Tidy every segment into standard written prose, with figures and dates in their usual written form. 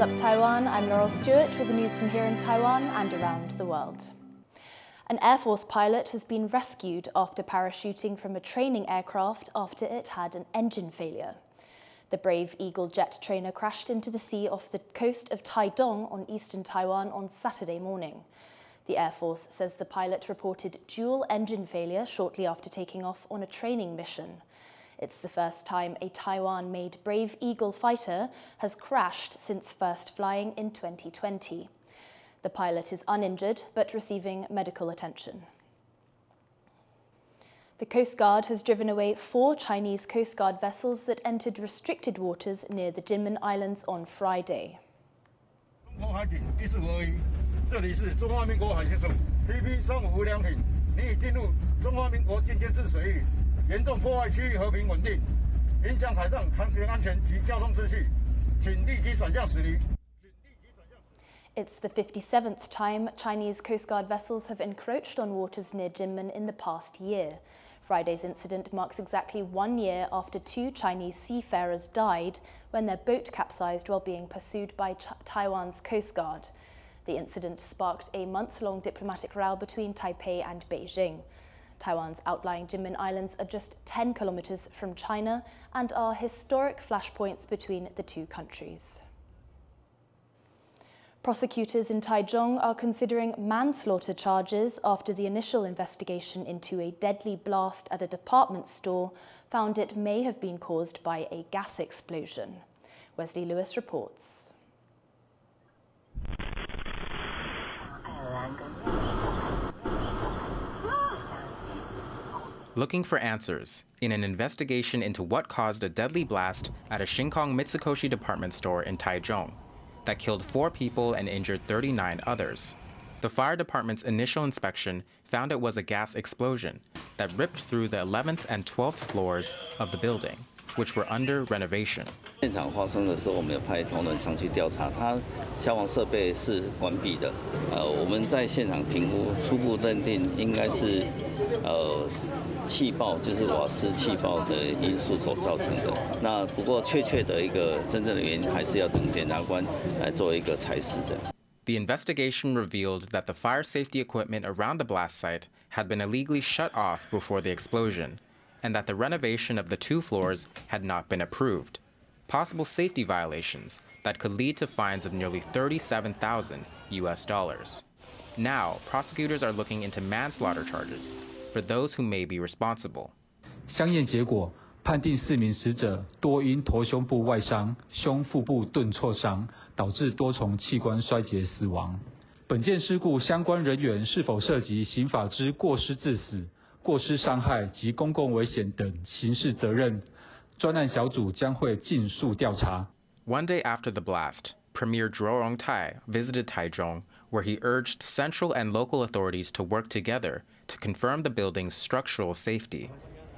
up, Taiwan? I'm Laurel Stewart with the news from here in Taiwan and around the world. An Air Force pilot has been rescued after parachuting from a training aircraft after it had an engine failure. The Brave Eagle jet trainer crashed into the sea off the coast of Taichung on eastern Taiwan on Saturday morning. The Air Force says the pilot reported dual engine failure shortly after taking off on a training mission. It's the first time a Taiwan-made Brave Eagle fighter has crashed since first flying in 2020. The pilot is uninjured but receiving medical attention. The Coast Guard has driven away 4 Chinese Coast Guard vessels that entered restricted waters near the Jinmen Islands on Friday. It's the 57th time Chinese Coast Guard vessels have encroached on waters near Jinmen in the past year. Friday's incident marks exactly 1 year after 2 Chinese seafarers died when their boat capsized while being pursued by Taiwan's Coast Guard. The incident sparked a months-long diplomatic row between Taipei and Beijing. Taiwan's outlying Jinmen Islands are just 10 kilometers from China and are historic flashpoints between the two countries. Prosecutors in Taichung are considering manslaughter charges after the initial investigation into a deadly blast at a department store found it may have been caused by a gas explosion. Wesley Lewis reports. Looking for answers in an investigation into what caused a deadly blast at a Shinkong Mitsukoshi department store in Taichung that killed 4 people and injured 39 others. The fire department's initial inspection found it was a gas explosion that ripped through the 11th and 12th floors of the building, which were under renovation. 现场发生的时候，我们有派同仁上去调查，它消防设备是关闭的。我们在现场评估，初步认定应该是气爆，就是瓦斯气爆的因素所造成的。那不过确切的一个真正的原因，还是要等检察官来做一个裁示这样。The investigation revealed that the fire safety equipment around the blast site had been illegally shut off before the explosion, and that the renovation of the 2 floors had not been approved. Possible safety violations that could lead to fines of nearly $37,000 US. Now, prosecutors are looking into manslaughter charges for those who may be responsible. 相验结果判定4名死者多因头胸部外伤、胸腹部钝挫伤，导致多重器官衰竭死亡。本件事故相关人员是否涉及刑法之过失致死、过失伤害及公共危险等刑事责任，专案小组将会尽速调查。 One day after the blast, Premier Zhuo Rongtai visited Taichung, where he urged central and local authorities to work together to confirm the building's structural safety.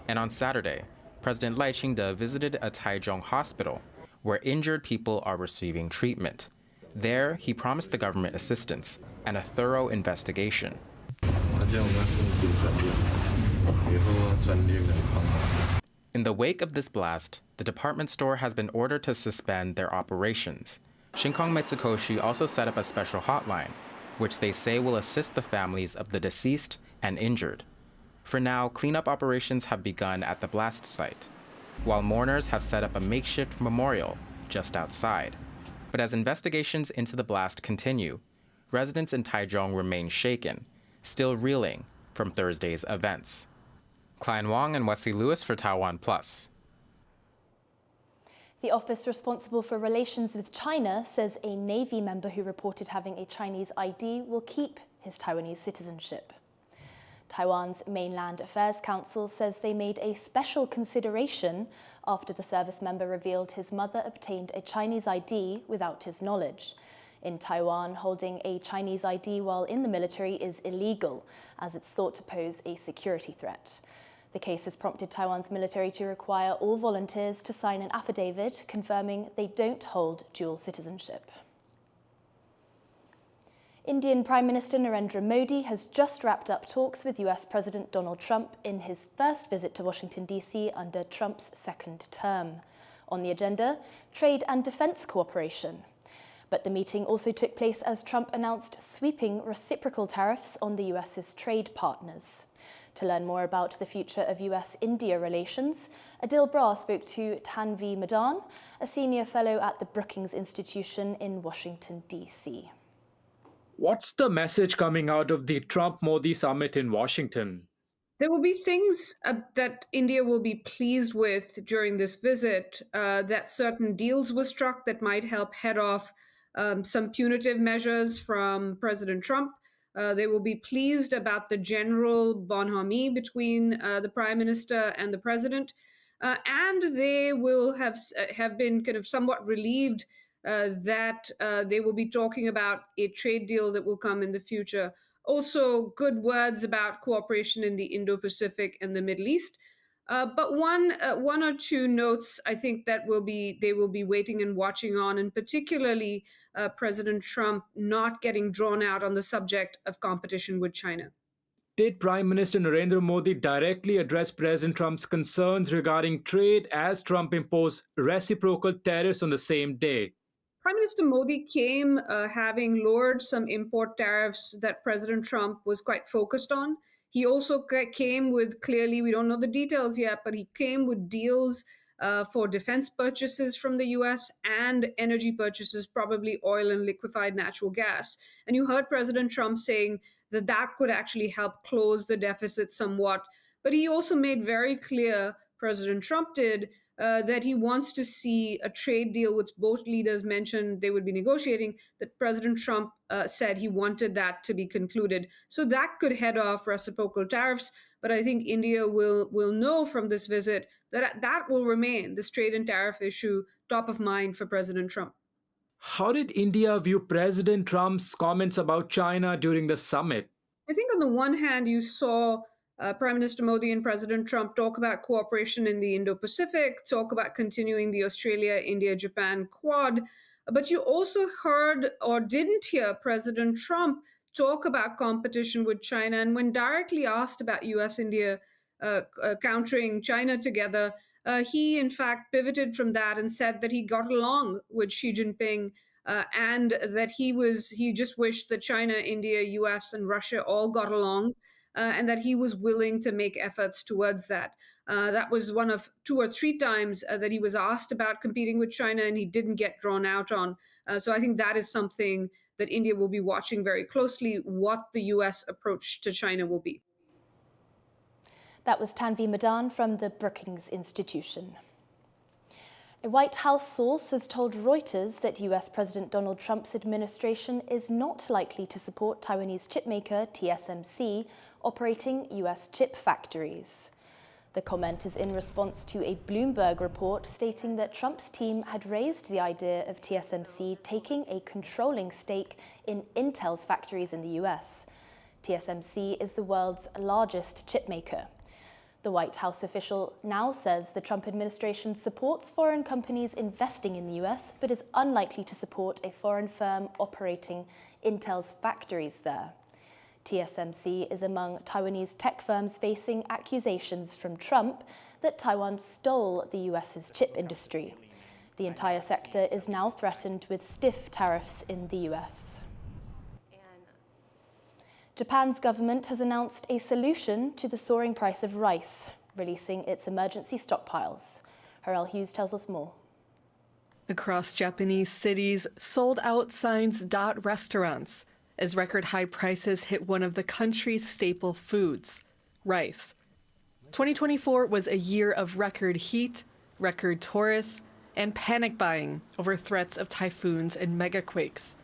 And on Saturday, President Lai Ching-te visited a Taichung hospital, where injured people are receiving treatment. There, he promised the government assistance and a thorough investigation. In the wake of this blast, the department store has been ordered to suspend their operations. Shinkong Mitsukoshi also set up a special hotline, which they say will assist the families of the deceased and injured. For now, cleanup operations have begun at the blast site, while mourners have set up a makeshift memorial just outside. But as investigations into the blast continue, residents in Taichung remain shaken, still reeling from Thursday's events. Klein Wong and Wesley Lewis for TaiwanPlus. The office responsible for relations with China says a Navy member who reported having a Chinese ID will keep his Taiwanese citizenship. Taiwan's Mainland Affairs Council says they made a special consideration after the service member revealed his mother obtained a Chinese ID without his knowledge. In Taiwan, holding a Chinese ID while in the military is illegal, as it's thought to pose a security threat. The case has prompted Taiwan's military to require all volunteers to sign an affidavit confirming they don't hold dual citizenship. Indian Prime Minister Narendra Modi has just wrapped up talks with US President Donald Trump in his first visit to Washington, D.C. under Trump's second term. On the agenda, trade and defense cooperation. But the meeting also took place as Trump announced sweeping reciprocal tariffs on the US's trade partners. To learn more about the future of US-India relations, Adil Bra spoke to Tanvi Madan, a senior fellow at the Brookings Institution in Washington, D.C. What's the message coming out of the Trump-Modi summit in Washington? There will be things that India will be pleased with during this visit, that certain deals were struck that might help head off some punitive measures from President Trump. They will be pleased about the general bonhomie between the Prime Minister and the President. And they will have been kind of somewhat relieved that they will be talking about a trade deal that will come in the future. Also, good words about cooperation in the Indo-Pacific and the Middle East. But one or two notes, I think, that they will be waiting and watching on, and particularly President Trump not getting drawn out on the subject of competition with China. Did Prime Minister Narendra Modi directly address President Trump's concerns regarding trade as Trump imposed reciprocal tariffs on the same day? Prime Minister Modi came having lowered some import tariffs that President Trump was quite focused on. He also came with, clearly, we don't know the details yet, but he came with deals for defense purchases from the US and energy purchases, probably oil and liquefied natural gas. And you heard President Trump saying that that could actually help close the deficit somewhat. But he also made very clear, President Trump did, that he wants to see a trade deal, which both leaders mentioned they would be negotiating, that President Trump said he wanted that to be concluded. So that could head off reciprocal tariffs. But I think India will know from this visit that that will remain, this trade and tariff issue, top of mind for President Trump. How did India view President Trump's comments about China during the summit? I think on the one hand, you saw Prime Minister Modi and President Trump talk about cooperation in the Indo-Pacific, talk about continuing the Australia, India, Japan Quad. But you also heard or didn't hear President Trump talk about competition with China. And when directly asked about US-India countering China together, he in fact pivoted from that and said that he got along with Xi Jinping and that he just wished that China, India, US, and Russia all got along. And that he was willing to make efforts towards that. That was one of 2 or 3 times that he was asked about competing with China and he didn't get drawn out on. So I think that is something that India will be watching very closely, what the US approach to China will be. That was Tanvi Madan from the Brookings Institution. A White House source has told Reuters that US President Donald Trump's administration is not likely to support Taiwanese chipmaker TSMC operating US chip factories. The comment is in response to a Bloomberg report stating that Trump's team had raised the idea of TSMC taking a controlling stake in Intel's factories in the US. TSMC is the world's largest chipmaker. The White House official now says the Trump administration supports foreign companies investing in the US, but is unlikely to support a foreign firm operating Intel's factories there. TSMC is among Taiwanese tech firms facing accusations from Trump that Taiwan stole the US's chip industry. The entire sector is now threatened with stiff tariffs in the US. Japan's government has announced a solution to the soaring price of rice, releasing its emergency stockpiles. Laurel Hughes tells us more. Across Japanese cities, sold-out signs dot restaurants as record-high prices hit one of the country's staple foods, rice. 2024 was a year of record heat, record tourists, and panic buying over threats of typhoons and megaquakes.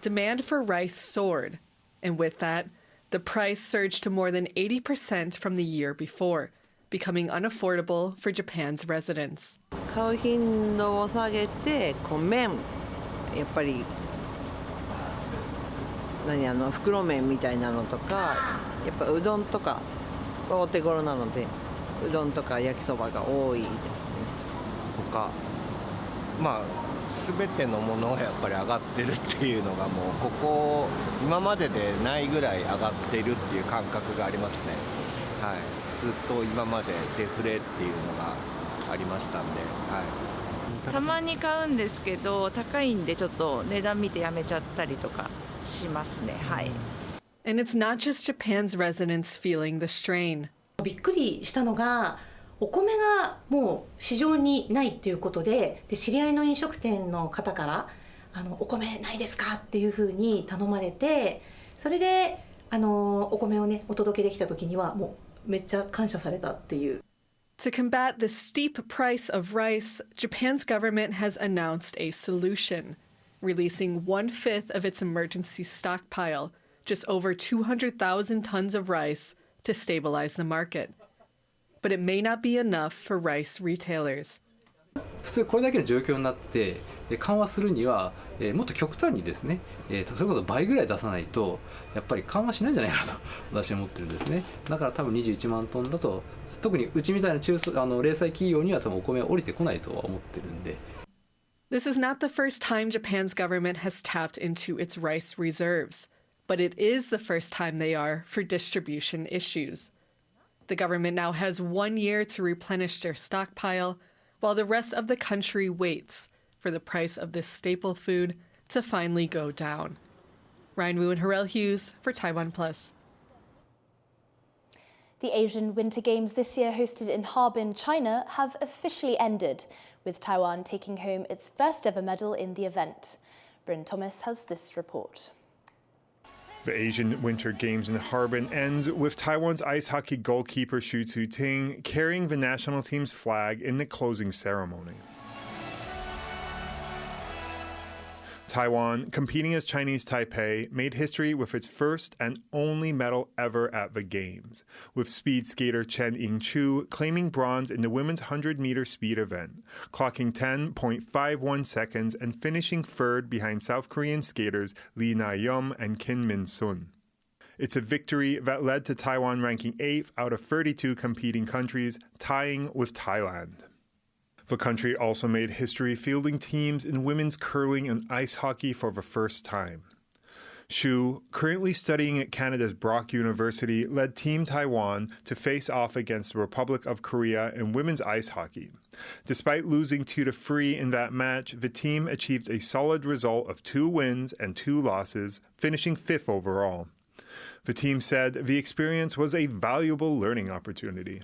Demand for rice soared. And with that, the price surged to more than 80% from the year before, becoming unaffordable for Japan's residents. 買う頻度を下げて麺やっぱり袋麺みたいなのとかやっぱうどんとかお手頃なのでうどんとか焼きそばが多いですね。他全てのものがやっぱり上がってるっていうのがもう今まででないぐらい上がってるっていう感覚がありますね。はい。ずっと今までデフレっていうのがありましたんで、はい。たまに買うんですけど、高いんでちょっと値段見てやめちゃったりとかしますね。はい。And it's not just Japan's residents feeling the strain. びっくりしたのが、お米がもう市場にないっていうことで、知り合いの飲食店の方からお米ないですかっていうふうに頼まれて、それでお米をねお届けできた時にはもうめっちゃ感謝されたっていう。To combat the steep price of rice, Japan's government has announced a solution, releasing 1/5 of its emergency stockpile, just over 200,000 tons of rice, to stabilize the market. But it may not be enough for rice retailers. 普通これだけの状況になって緩和するには、もっと極端にですね、それこそ倍ぐらい出さないとやっぱり緩和しないんじゃないかなと私は思ってるんですね。だから多分21万トンだと特にうちみたいな零細企業には多分お米は降りてこないとは思ってるんで。This is not the first time Japan's government has tapped into its rice reserves, but it is the first time they are for distribution issues. The government now has 1 year to replenish their stockpile, while the rest of the country waits for the price of this staple food to finally go down. Ryan Wu and Harel Hughes for TaiwanPlus. The Asian Winter Games this year, hosted in Harbin, China, have officially ended, with Taiwan taking home its first ever medal in the event. Bryn Thomas has this report. The Asian Winter Games in Harbin ends with Taiwan's ice hockey goalkeeper Xu Tzu-ting carrying the national team's flag in the closing ceremony. Taiwan, competing as Chinese Taipei, made history with its first and only medal ever at the Games, with speed skater Chen Ying-chu claiming bronze in the women's 100-meter speed event, clocking 10.51 seconds and finishing third behind South Korean skaters Lee Na-yeom and Kim Min-sun. It's a victory that led to Taiwan ranking 8th out of 32 competing countries, tying with Thailand. The country also made history fielding teams in women's curling and ice hockey for the first time. Xu, currently studying at Canada's Brock University, led Team Taiwan to face off against the Republic of Korea in women's ice hockey. Despite losing 2-3 in that match, the team achieved a solid result of 2 wins and 2 losses, finishing 5th overall. The team said the experience was a valuable learning opportunity.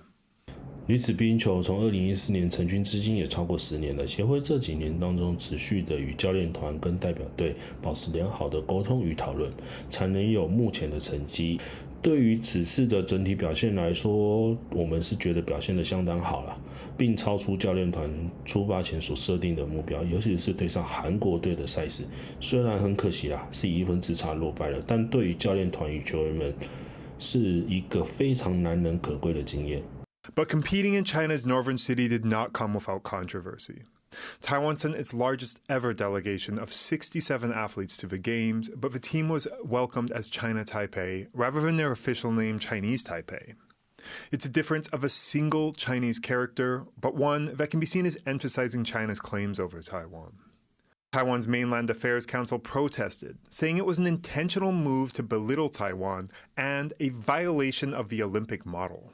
女子冰球从2014年成军至今也超过10年了，协会这几年当中持续的与教练团跟代表队保持良好的沟通与讨论，才能有目前的成绩。对于此次的整体表现来说，我们是觉得表现得相当好了，并超出教练团出发前所设定的目标，尤其是对上韩国队的赛事，虽然很可惜啦，是以1分之差落败了，但对于教练团与球员们是一个非常难能可贵的经验。But competing in China's northern city did not come without controversy. Taiwan sent its largest ever delegation of 67 athletes to the Games, but the team was welcomed as China Taipei rather than their official name Chinese Taipei. It's a difference of a single Chinese character, but one that can be seen as emphasizing China's claims over Taiwan. Taiwan's Mainland Affairs Council protested, saying it was an intentional move to belittle Taiwan and a violation of the Olympic model.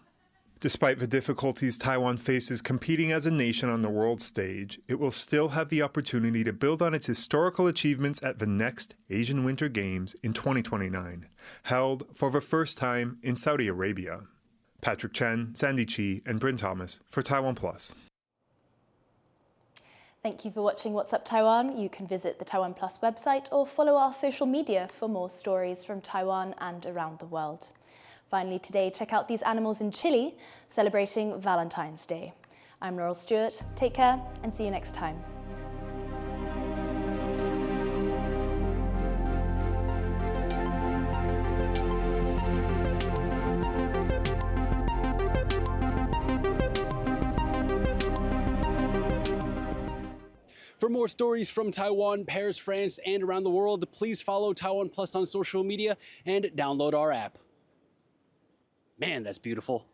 Despite the difficulties Taiwan faces competing as a nation on the world stage, it will still have the opportunity to build on its historical achievements at the next Asian Winter Games in 2029, held for the first time in Saudi Arabia. Patrick Chen, Sandy Chi, and Bryn Thomas for TaiwanPlus. Thank you for watching What's Up Taiwan. You can visit the TaiwanPlus website or follow our social media for more stories from Taiwan and around the world. Finally today, check out these animals in Chile celebrating Valentine's Day. I'm Laurel Stewart. Take care and see you next time. For more stories from Taiwan, Paris, France, and around the world, please follow TaiwanPlus on social media and download our app. Man, that's beautiful.